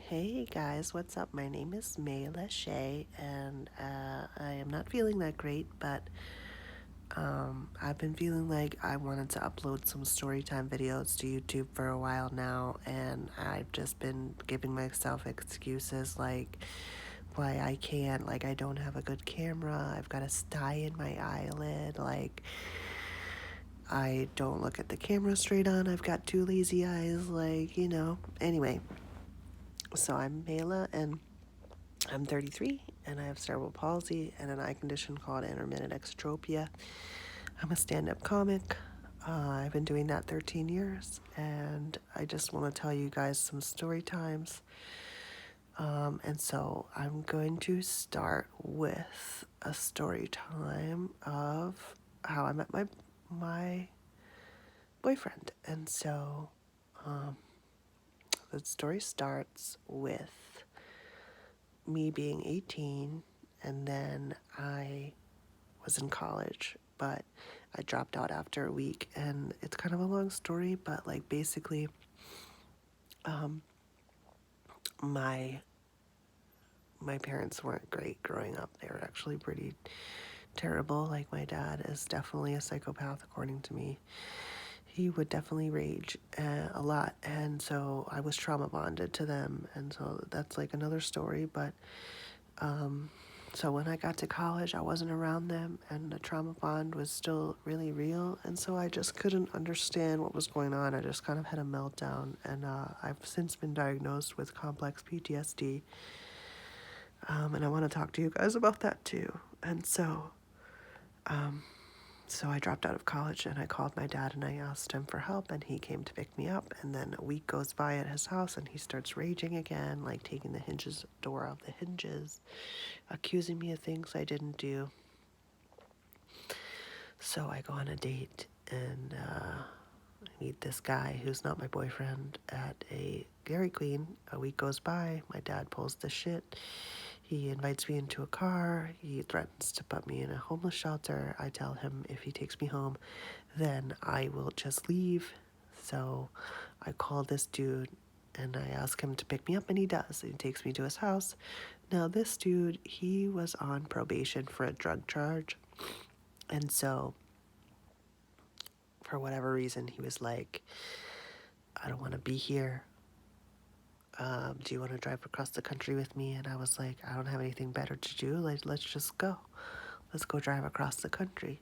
Hey guys, what's up? My name is Mayla Shea, and I am not feeling that great, but I've been feeling like I wanted to upload some storytime videos to YouTube for a while now, and I've just been giving myself excuses like why I can't, like I don't have a good camera, I've got a sty in my eyelid, like I don't look at the camera straight on, I've got two lazy eyes, Anyway, so I'm Mayla, and I'm 33 and I have cerebral palsy and an eye condition called intermittent exotropia. I'm a stand up comic. I've been doing that 13 years, and I just want to tell you guys some story times. And so I'm going to start with a story time of how I met my boyfriend. And so the story starts with me being 18, and then I was in college, but I dropped out after a week, and it's kind of a long story, but like basically, my my parents weren't great growing up. They were actually pretty terrible. Like my dad is definitely a psychopath, according to me. He would definitely rage a lot, and so I was trauma bonded to them, and so that's like another story. But so when I got to college, I wasn't around them, and the trauma bond was still really real, and so I just couldn't understand what was going on. I just kind of had a meltdown, and I've since been diagnosed with complex PTSD, and I want to talk to you guys about that too. And so I dropped out of college, and I called my dad and I asked him for help, and he came to pick me up. And then a week goes by at his house, and he starts raging again, like taking the door off the hinges, accusing me of things I didn't do. So I go on a date, and I meet this guy who's not my boyfriend at a Dairy Queen. A week goes by, my dad pulls the shit. He invites me into a car. He threatens to put me in a homeless shelter. I tell him if he takes me home, then I will just leave. So I call this dude and I ask him to pick me up, and he does. He takes me to his house. Now, this dude, he was on probation for a drug charge. And so, for whatever reason, he was like, I don't want to be here. Do you want to drive across the country with me? And I was like, I don't have anything better to do. Like, let's just go. Let's go drive across the country.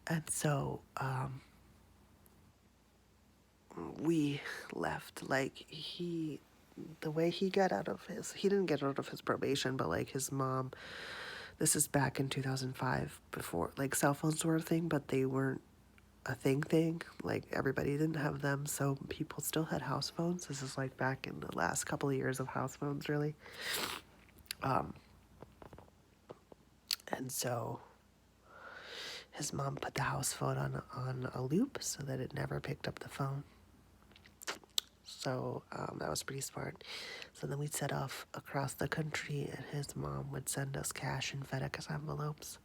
And so we left. The way he got out of he didn't get out of his probation, but like his mom, this is back in 2005, before like cell phones were a thing, but they weren't a thing. Like everybody didn't have them, so people still had house phones. This is like back in the last couple of years of house phones, really. And so his mom put the house phone on a loop so that it never picked up the phone. So that was pretty smart. So then we'd set off across the country, and his mom would send us cash in FedEx envelopes.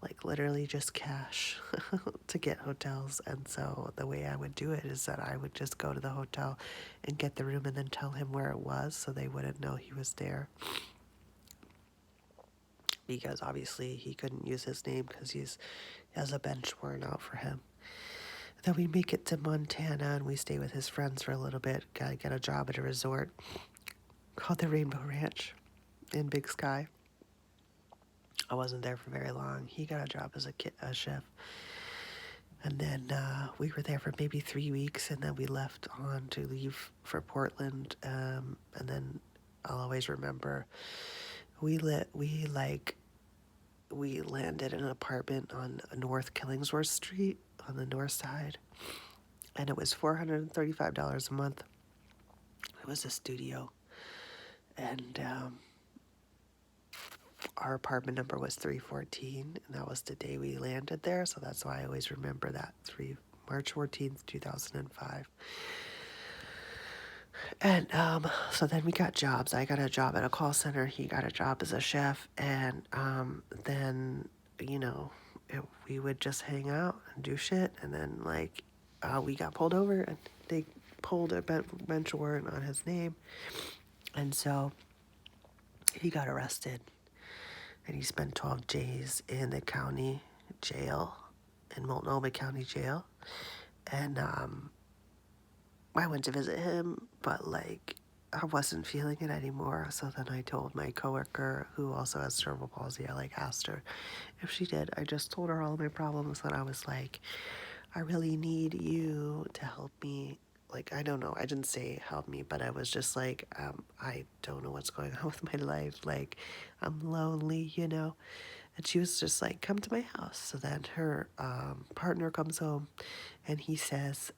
Like literally just cash to get hotels. And so the way I would do it is that I would just go to the hotel and get the room and then tell him where it was so they wouldn't know he was there. Because obviously he couldn't use his name because he has a bench worn out for him. Then we make it to Montana, and we stay with his friends for a little bit. Gotta get a job at a resort called the Rainbow Ranch in Big Sky. I wasn't there for very long. He got a job as a chef. And then we were there for maybe 3 weeks, and then we left on to leave for Portland. And then I'll always remember we landed in an apartment on North Killingsworth Street on the north side, and it was $435 a month. It was a studio, and our apartment number was 314, and that was the day we landed there, so that's why I always remember that, March 14th, 2005. And so then we got jobs. I got a job at a call center. He got a job as a chef, and then, we would just hang out and do shit, and then, we got pulled over, and they pulled a bench warrant on his name, And so he got arrested and he spent 12 days in the county jail, in Multnomah County Jail. And I went to visit him, but like I wasn't feeling it anymore. So then I told my coworker, who also has cerebral palsy, I like asked her if she did. I just told her all my problems, and I was like, I really need you to help me. Like, I don't know. I didn't say help me, but I was just like, I don't know what's going on with my life. Like, I'm lonely, you know? And she was just like, come to my house. So then her partner comes home and he says,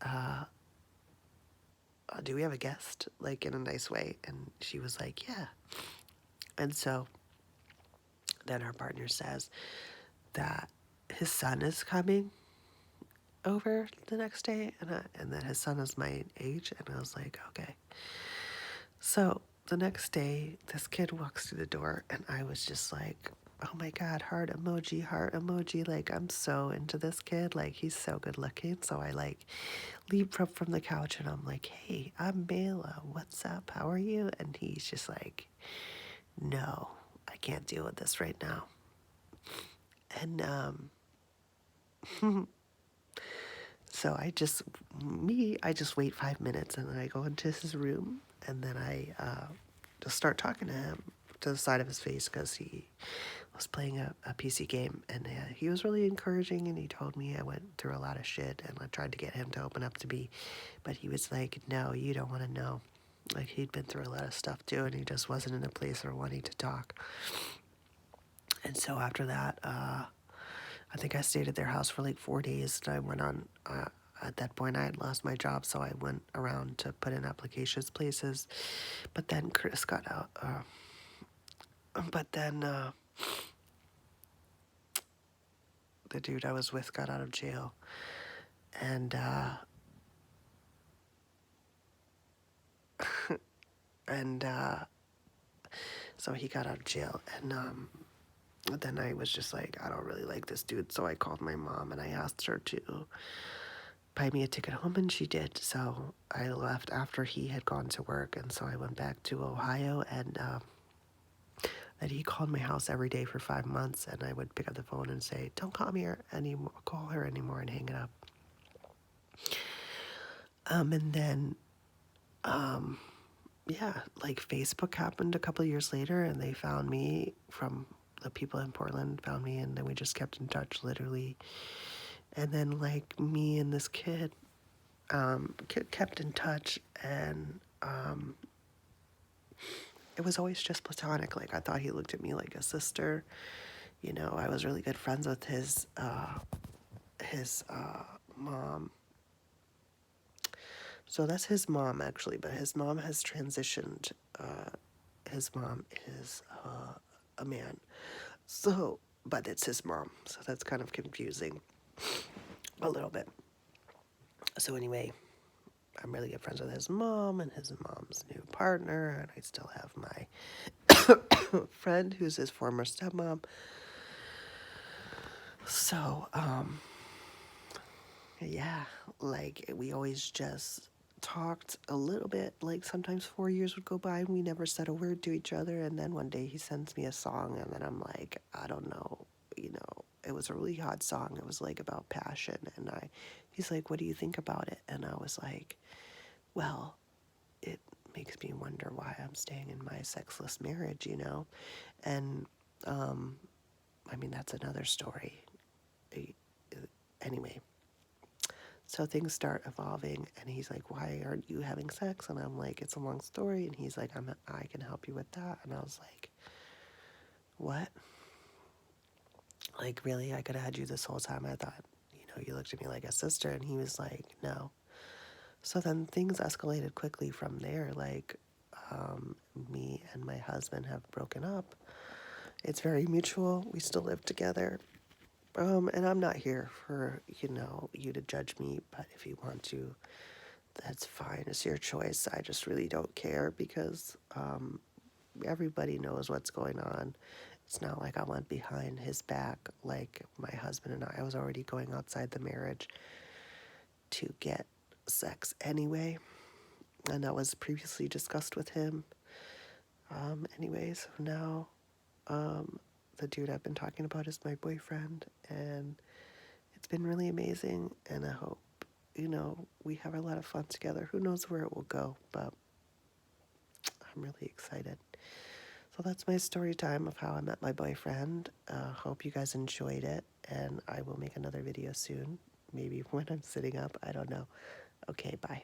do we have a guest? Like, in a nice way. And she was like, yeah. And so then her partner says that his son is coming over the next day, and that his son is my age, and I was like, okay. So the next day, this kid walks through the door, and I was just like, oh my god, heart emoji, like I'm so into this kid, like he's so good looking. So I like leap up from the couch, and I'm like, hey, I'm Bela, what's up, how are you? And he's just like, no, I can't deal with this right now. And so I just wait 5 minutes, and then I go into his room, and then I just start talking to him to the side of his face because he was playing a PC game, and he was really encouraging, and he told me I went through a lot of shit, and I tried to get him to open up to me, but he was like, no, you don't want to know. Like, he'd been through a lot of stuff too, and he just wasn't in a place or wanting to talk. And so after that, I think I stayed at their house for like 4 days, and I went on. At that point, I had lost my job, so I went around to put in applications places. But then Chris got out. But then the dude I was with got out of jail, and and so he got out of jail, and then I was just like, I don't really like this dude. So I called my mom and I asked her to buy me a ticket home, and she did. So I left after he had gone to work, and so I went back to Ohio, and that he called my house every day for 5 months, and I would pick up the phone and say, don't call her anymore, and hang it up. And then, yeah, like Facebook happened a couple of years later, and they found me from the people in Portland found me, and then we just kept in touch literally. And then like me and this kid, kept in touch, and it was always just platonic. Like, I thought he looked at me like a sister. You know, I was really good friends with his mom. So that's his mom, actually, but his mom has transitioned. His mom is a man. So, but it's his mom. So that's kind of confusing a little bit. So anyway, I'm really good friends with his mom and his mom's new partner, and I still have my friend who's his former stepmom. So, yeah, like we always just talked a little bit. Like sometimes 4 years would go by and we never said a word to each other. And then one day he sends me a song, and then I'm like, I don't know, it was a really hot song. It was like about passion. And he's like, what do you think about it? And I was like, well, it makes me wonder why I'm staying in my sexless marriage. And, I mean, that's another story. Anyway, so things start evolving, and he's like, why aren't you having sex? And I'm like, it's a long story. And he's like, I can help you with that. And I was like, what? Like, really? I could have had you this whole time. I thought, you looked at me like a sister. And he was like, no. So then things escalated quickly from there. Like, me and my husband have broken up. It's very mutual. We still live together. And I'm not here for, you to judge me, but if you want to, that's fine. It's your choice. I just really don't care because everybody knows what's going on. It's not like I went behind his back like my husband and I was already going outside the marriage to get sex anyway. And that was previously discussed with him. Anyway, so now the dude I've been talking about is my boyfriend, and it's been really amazing, and I hope, we have a lot of fun together. Who knows where it will go, but I'm really excited. So that's my story time of how I met my boyfriend. Hope you guys enjoyed it, and I will make another video soon. Maybe when I'm sitting up, I don't know. Okay, bye.